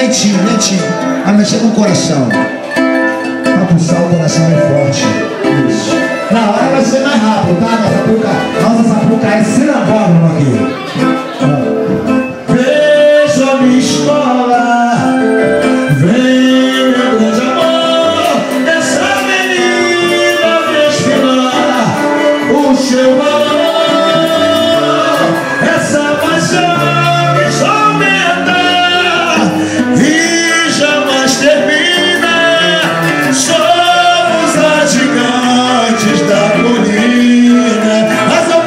lentinho, lentinho. Vai mexer com o coração. Pra puxar o coração bem forte. Isso. Na hora vai ser mais rápido, tá? Nossa sapuca é sinabólico aqui. Vejo a minha escola. Vem, meu grande amor. Essa menina desfilar o seu valor. Essa paixão que só aumenta e jamais termina. Somos as gigantes da colina. Mas eu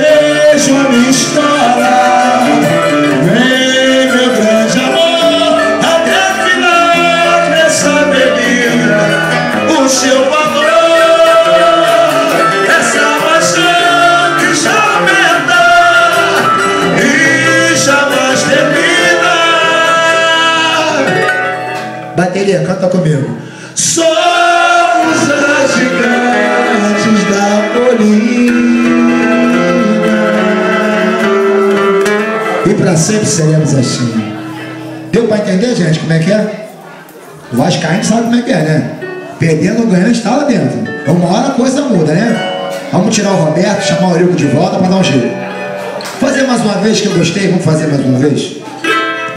vejo a minha história. Vem, meu grande amor, até final nessa menina o seu valor. Essa paixão que já aumenta e jamais termina. Bateria, canta comigo. Somos as gigantes da colina e pra sempre seremos assim. Deu pra entender, gente, como é que é? O Vascaíno sabe como é que é, né? Perdendo ou ganhando está lá dentro. Uma hora a coisa muda, né? Vamos tirar o Roberto, chamar o Eurico de volta pra dar um jeito. Fazer mais uma vez, que eu gostei. Vamos fazer mais uma vez.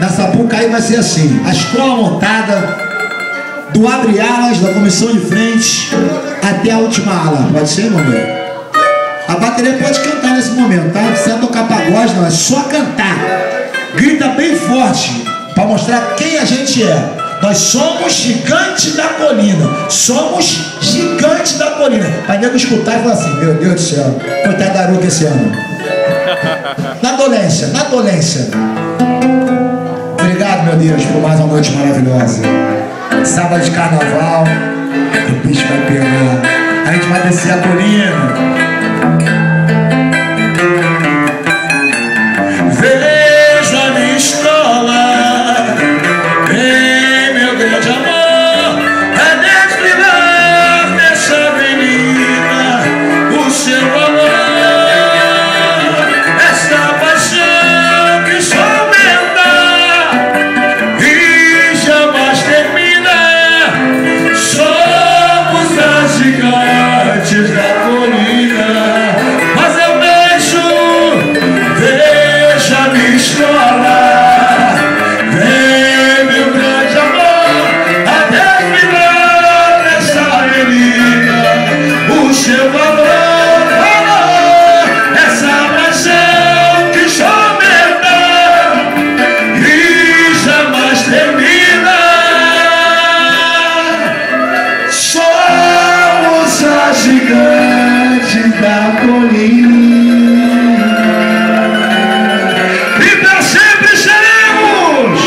Na Sapucaí vai ser assim: a escola montada do abre alas da comissão de frente até a última ala. Pode ser, meu amigo? A bateria pode cantar nesse momento, tá? Não precisa tocar pagode, não. É só cantar. Grita bem forte para mostrar quem a gente é. Nós somos gigantes da colina. Somos gigantes da colina. Para nego escutar e falar assim: meu Deus do céu, coitado da Aruca esse ano. Na dolência, na dolência. Obrigado, meu Deus, por mais uma noite maravilhosa. Sábado de carnaval, o bicho vai pegar. A gente vai descer a colina. Vejo a minha escola. Vem, meu grande amor, é desfilar nessa menina o seu valor. Essa paixão que só aumenta e jamais termina. Somos as gigantes da colina. Mas eu vejo a minha escola. Vem, meu grande amor, até final nessa menina o seu valor. Essa paixão que só aumenta e jamais termina. Somos as gigantes da colina. E pra sempre seremos.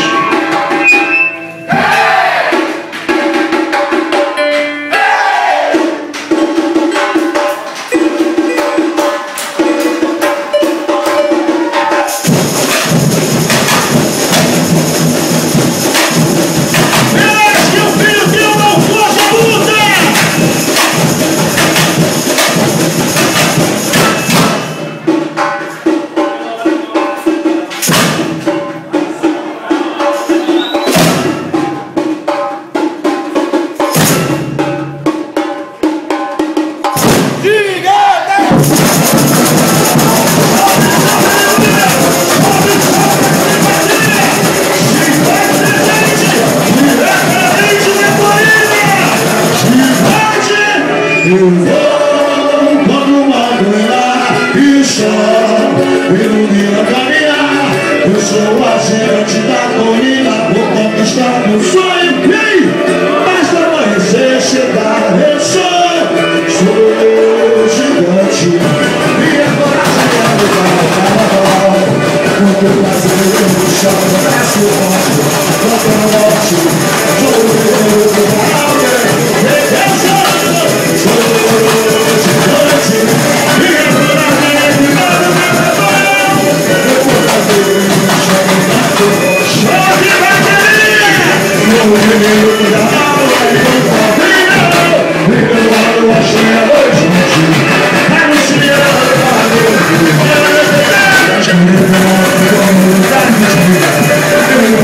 Esse é o filho que eu não posso lutar. Eu vou quando madrugar e o sol ilumina a caminhar. Eu sou a gigante da colina, vou conquistar meu sonho. Quem? Basta amanhecer, chegar, eu sou gigante. Minha coragem é do carnaval. Quanto brasileiro no chão, nasce o forte. Quanto norte, sou o primeiro do alguém. Eu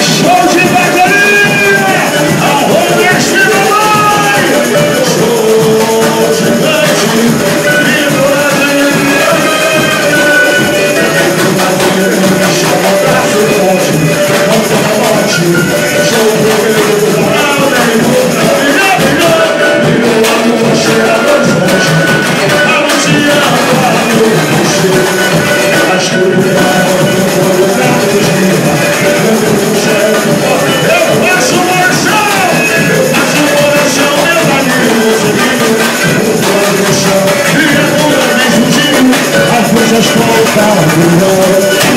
Show de bateria! Arroba este mamãe! Show gigante! Just go down the road.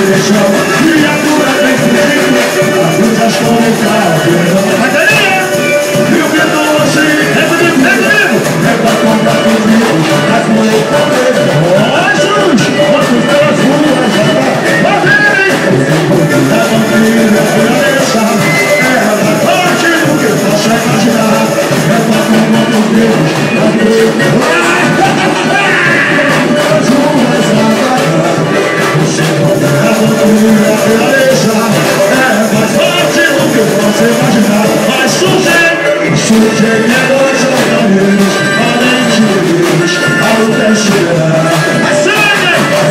paixão, criatura vem fugindo, as luzes conectadas. Bateria! E o vento hoje é comigo, é pra contar comigo, as mulheres comigo. Ó Jesus, quantos pelas ruas, ó vem! É vampiro, é violência, é mais forte do que posso imaginar. É pra contar comigo, as mulheres mas surgem negócios caminhos, além de Deus, ao testemunhar. A sangue, a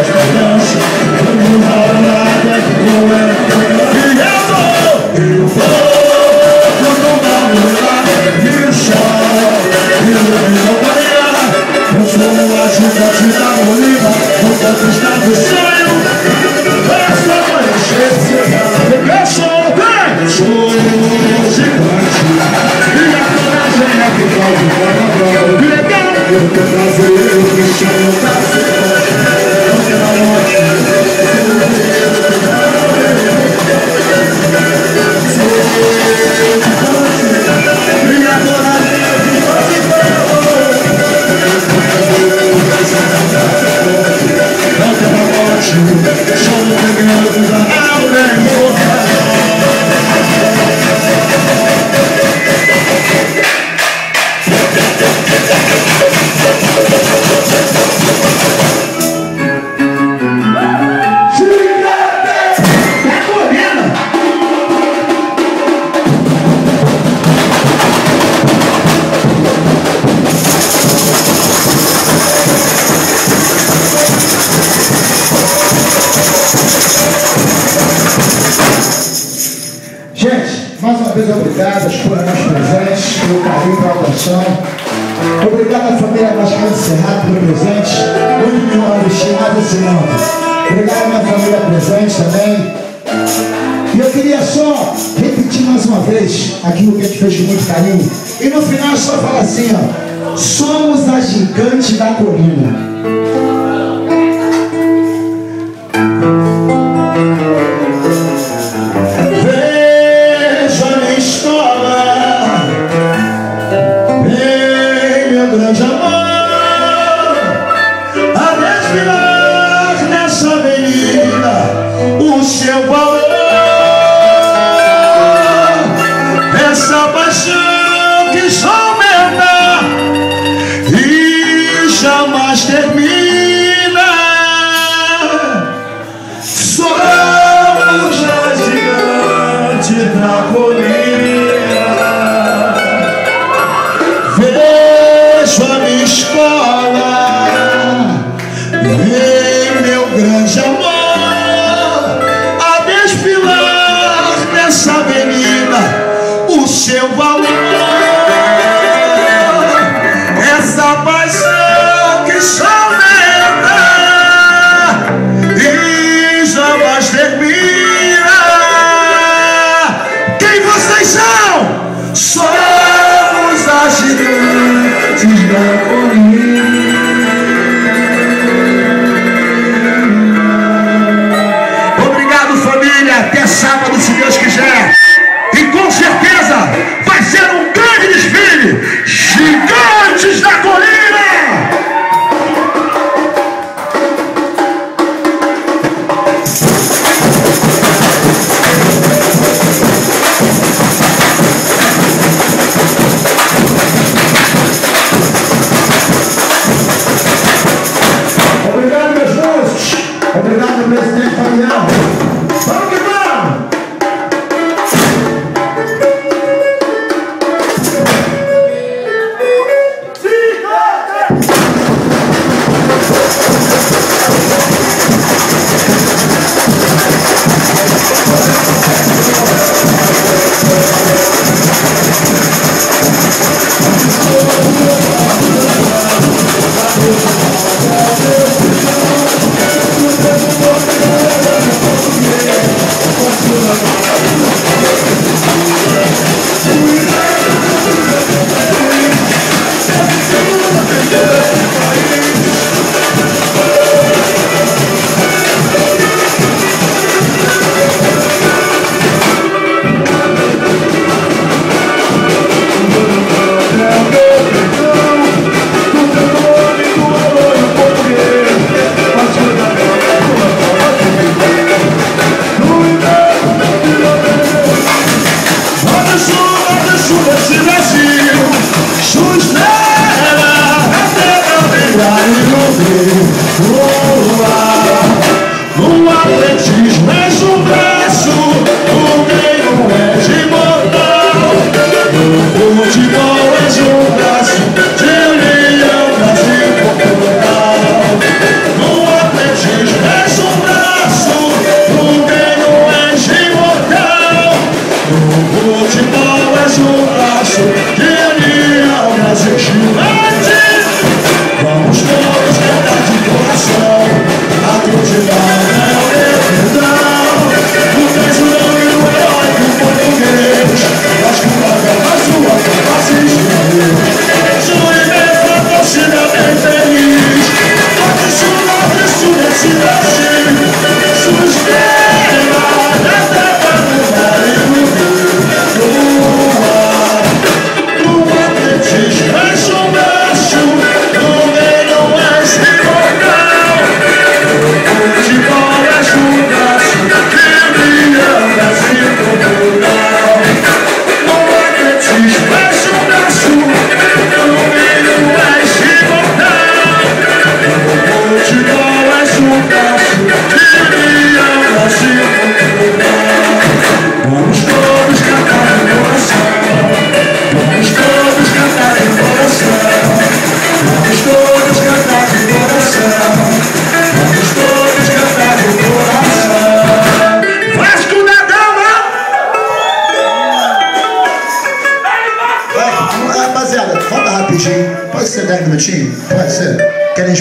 esperança, como nada com ela. E eu vou, quando mamular, e o sol, ilumina o manhã. Eu sou a gigante da Bolívia, vou conquistar o sonho. É só conhecer, eu sou gigante, e a coragem é que faz o carnaval. Legal! Eu quero trazer, eu me chamo Brasil. Eu quero a morte, e a coragem é que faz o carnaval. Eu quero a morte, chamo pegando da alma e morra. Mais uma vez, obrigado às programas presentes, pelo carinho, pela atenção. Obrigado à família Vascaíno Cerrado pelo presente. Muito me honra vestir mais esse nome. Obrigado à minha família presente também. E eu queria só repetir mais uma vez aquilo que a gente fez com muito carinho. E no final só falar assim, ó. Somos a gigante da colina. Essa paixão que só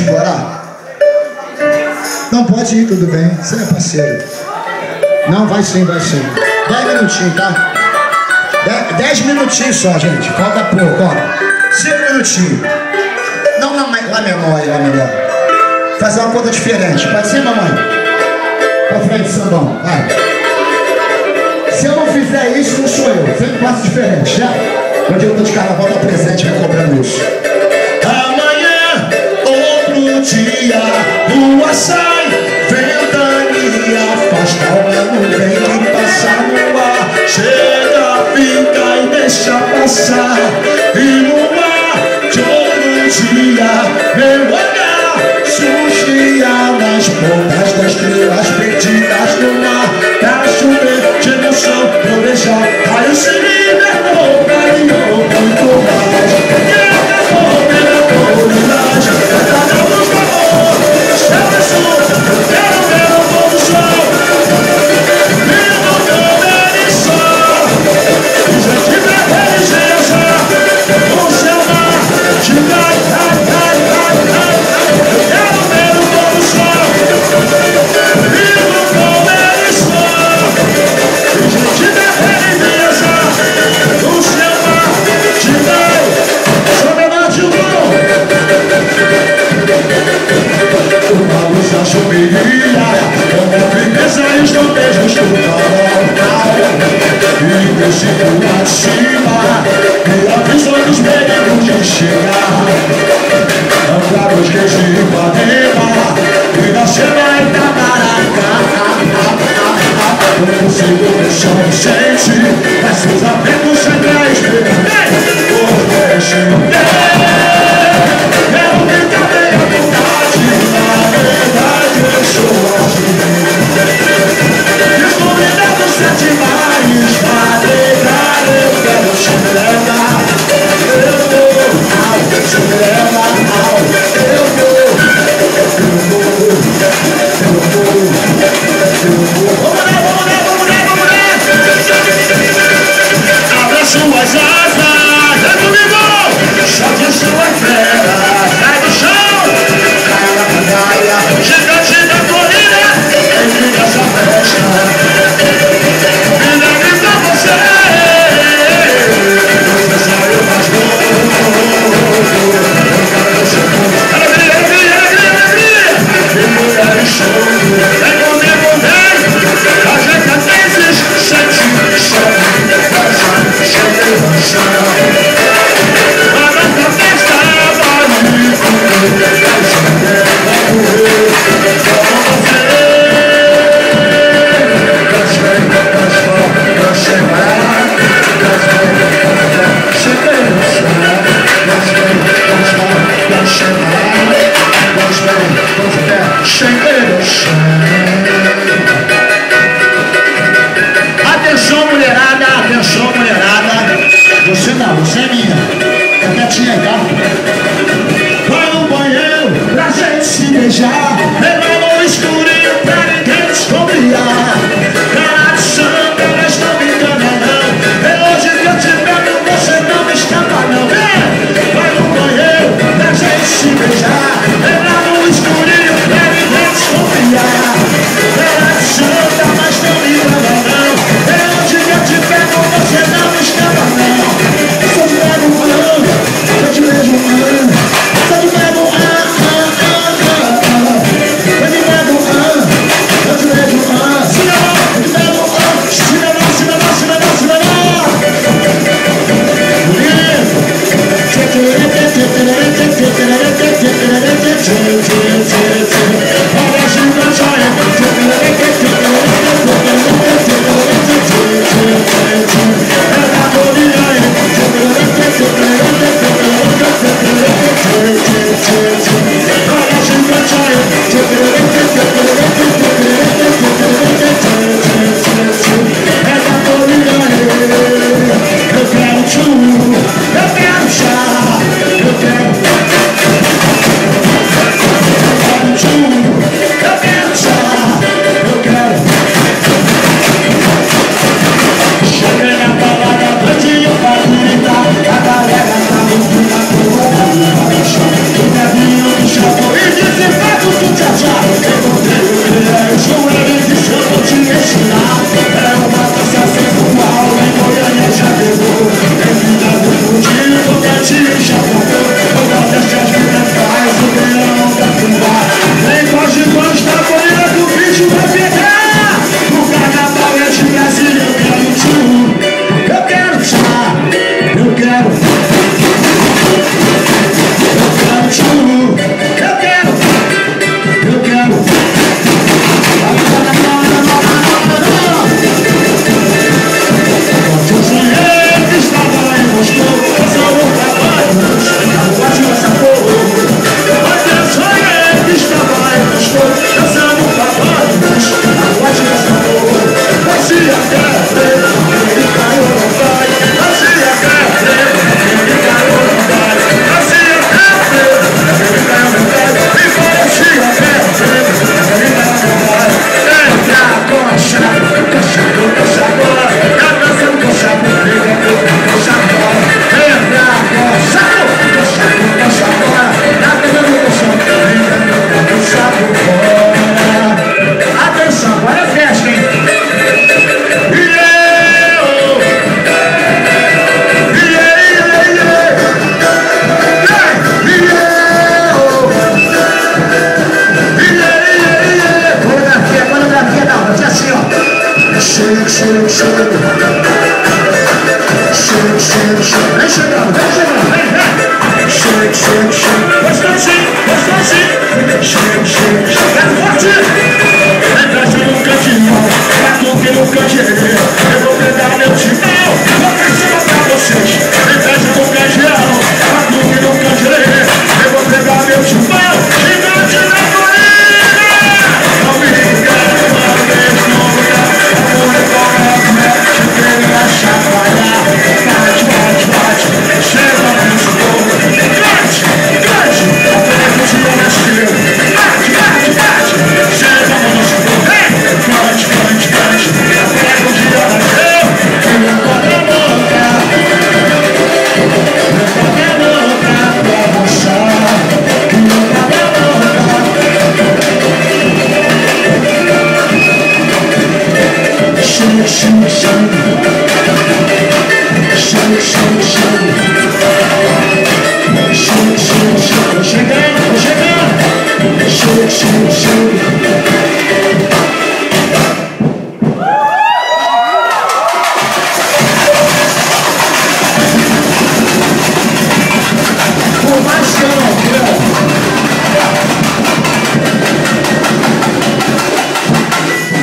explorar? Não, pode ir, tudo bem. Você é parceiro. Não, vai sim, vai sim. 10 minutinhos, tá? 10 minutinhos só, gente. Falta pouco, ó. 5 minutinhos. Não, lá menor, lá melhor. Fazer uma coisa diferente. Pode ser, mamãe? Pra frente, sambão. Vai. Se eu não fizer isso, não sou eu. Sempre faço diferente, já? Onde eu tô de carnaval, tá presente, me cobrando isso. Amanhã, outro dia, lua sai, ventania, afasta o nuvem que passa no ar. Chega, fica e deixa passar. E no mar de outro dia, meu olhar surgia nas pontas das estrelas perdidas no mar. Pra chover de emoção, vou deixar raio se libertou, ganhou muito mais. Guerra, fome, autoridade, cada luz do amor, chama sul, quero ver o pôr do sol. Viva o meu sol, e já tive a religião.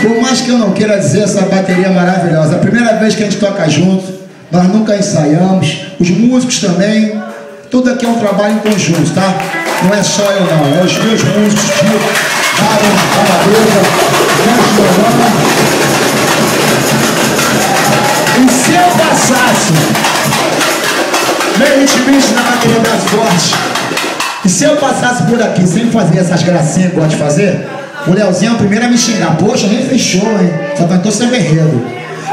Por mais que eu não queira dizer, essa bateria é maravilhosa. A primeira vez que a gente toca junto, nós nunca ensaiamos, os músicos também. Tudo aqui é um trabalho em conjunto, tá? Não é só eu não, é os meus músicos, Tio, Carlos, Calabresa, e se eu passasse meio intimista na bateria das fortes, e se eu passasse por aqui sem fazer essas gracinhas que eu gosto de fazer, o Leozinho é o primeiro a me xingar. Poxa, nem fechou, hein? Só cantou sem enredo.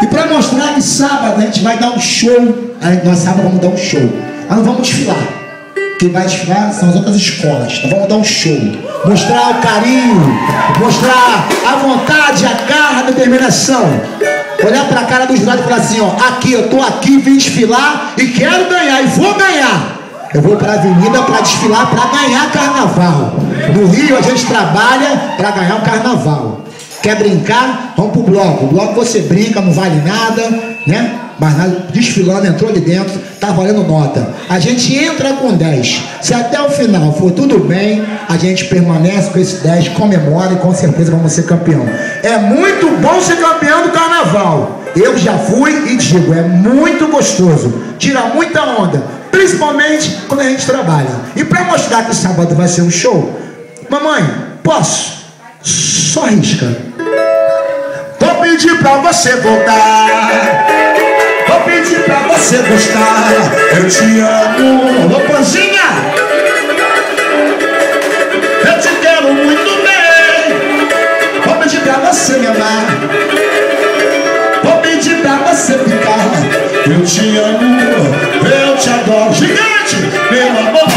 E pra mostrar que sábado a gente vai dar um show, nós sábado vamos dar um show. Nós não vamos desfilar. Quem vai desfilar são as outras escolas. Nós vamos dar um show. Mostrar o carinho, mostrar a vontade, a garra, a determinação. Olhar pra cara dos lados e falar assim, ó, aqui, eu tô aqui, vim desfilar e quero ganhar, e vou ganhar. Eu vou para a avenida para desfilar, para ganhar carnaval. No Rio a gente trabalha para ganhar o carnaval. Quer brincar? Vamos pro bloco. O bloco você brinca, não vale nada, né? Mas desfilando, entrou ali dentro, tá valendo nota. A gente entra com 10. Se até o final for tudo bem, a gente permanece com esse 10, comemora e com certeza vamos ser campeão. É muito bom ser campeão do carnaval. Eu já fui e digo, é muito gostoso. Tira muita onda, principalmente quando a gente trabalha. E para mostrar que sábado vai ser um show, mamãe, posso? Só risca. Vou pedir pra você voltar, vou pedir pra você gostar. Eu te amo, alô Panzinha, eu te quero muito bem. Vou pedir pra você me amar, vou pedir pra você ficar. Eu te amo, eu te adoro. Gigante, meu amor.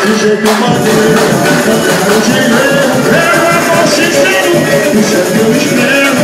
Do jeito maneiro, eu quero dinheiro, eu amor sincero, isso é que eu espero.